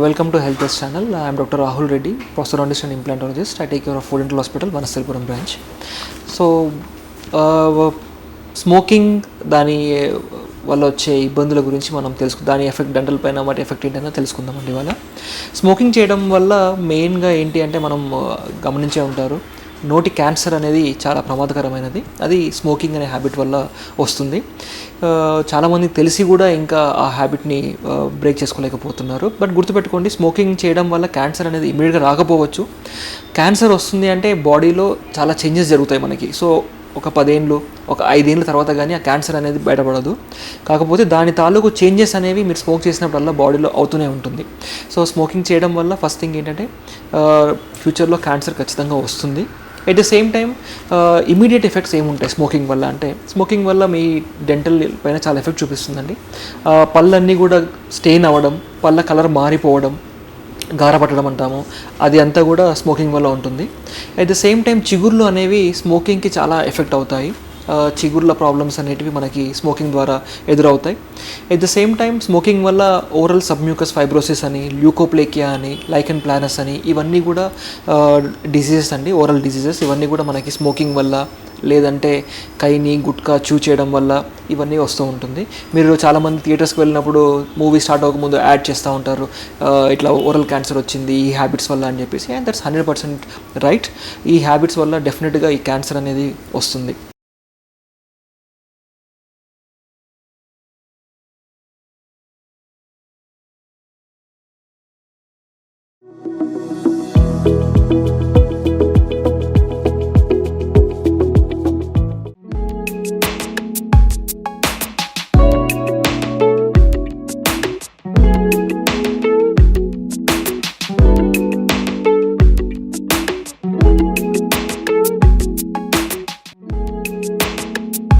Welcome to HealthDesk channel. I am Dr. Rahul Reddy, Prosthodonticist Implantologist. I take care of Food Dental Hospital, Vanastalipuram branch. So, smoking దాని వల్ల వచ్చే ఇబ్బందుల గురించి మనం దాని effect dental పైన వాటి ఎఫెక్ట్ ఏంటైనా తెలుసుకుందామండి. ఇవాళ స్మోకింగ్ చేయడం వల్ల మెయిన్గా ఏంటి అంటే మనం గమనించే ఉంటారు, నోటి క్యాన్సర్ అనేది చాలా ప్రమాదకరమైనది. అది స్మోకింగ్ అనే హ్యాబిట్ వల్ల వస్తుంది. చాలామందికి తెలిసి కూడా ఇంకా ఆ హ్యాబిట్ని బ్రేక్ చేసుకోలేకపోతున్నారు. బట్ గుర్తుపెట్టుకోండి, స్మోకింగ్ చేయడం వల్ల క్యాన్సర్ అనేది ఇమీడియట్గా రాకపోవచ్చు. క్యాన్సర్ వస్తుంది అంటే బాడీలో చాలా చేంజెస్ జరుగుతాయి మనకి. సో ఒక 10 ఏళ్ళు, ఒక 5 ఏళ్ళ తర్వాత కానీ ఆ క్యాన్సర్ అనేది బయటపడదు. కాకపోతే దాని తాలూకు చేంజెస్ అనేవి మీరు స్మోక్ చేసినప్పుడల్లా బాడీలో అవుతూనే ఉంటుంది. సో స్మోకింగ్ చేయడం వల్ల ఫస్ట్ థింగ్ ఏంటంటే ఫ్యూచర్లో క్యాన్సర్ ఖచ్చితంగా వస్తుంది. At the same time immediate effects ఏముంటాయి స్మోకింగ్ వల్ల అంటే, స్మోకింగ్ వల్ల మీ డెంటల్ పైన చాలా ఎఫెక్ట్ చూపిస్తుందండి. పళ్ళన్నీ కూడా స్టెయిన్ అవ్వడం, పళ్ళ కలర్ మారిపోవడం, గారపట్టడం అంటాము, అది అంతా కూడా స్మోకింగ్ వల్ల ఉంటుంది. అట్ ద సేమ్ టైం చిగుర్లు అనేవి స్మోకింగ్కి చాలా ఎఫెక్ట్ అవుతాయి. చిగుర్ల ప్రాబ్లమ్స్ అనేటివి మనకి స్మోకింగ్ ద్వారా ఎదురవుతాయి. At the same time smoking వల్ల ఓరల్ సబ్మ్యూకస్ ఫైబ్రోసిస్ అని, ల్యూకోప్లేకియా అని, లైకెన్ ప్లానస్ అని, ఇవన్నీ కూడా డిసీజెస్ అండి, ఓరల్ డిసీజెస్. ఇవన్నీ కూడా మనకి స్మోకింగ్ వల్ల, లేదంటే కైని గుట్కా చూ చేయడం వల్ల ఇవన్నీ వస్తూ ఉంటుంది. మీరు చాలామంది థియేటర్స్కి వెళ్ళినప్పుడు మూవీ స్టార్ట్ అవ్వకముందు యాడ్ చేస్తూ ఉంటారు, ఇట్లా ఓరల్ క్యాన్సర్ వచ్చింది ఈ హ్యాబిట్స్ వల్ల అని చెప్పేసి. And that's 100% right. ఈ హ్యాబిట్స్ వల్ల డెఫినెట్గా ఈ క్యాన్సర్ అనేది వస్తుంది.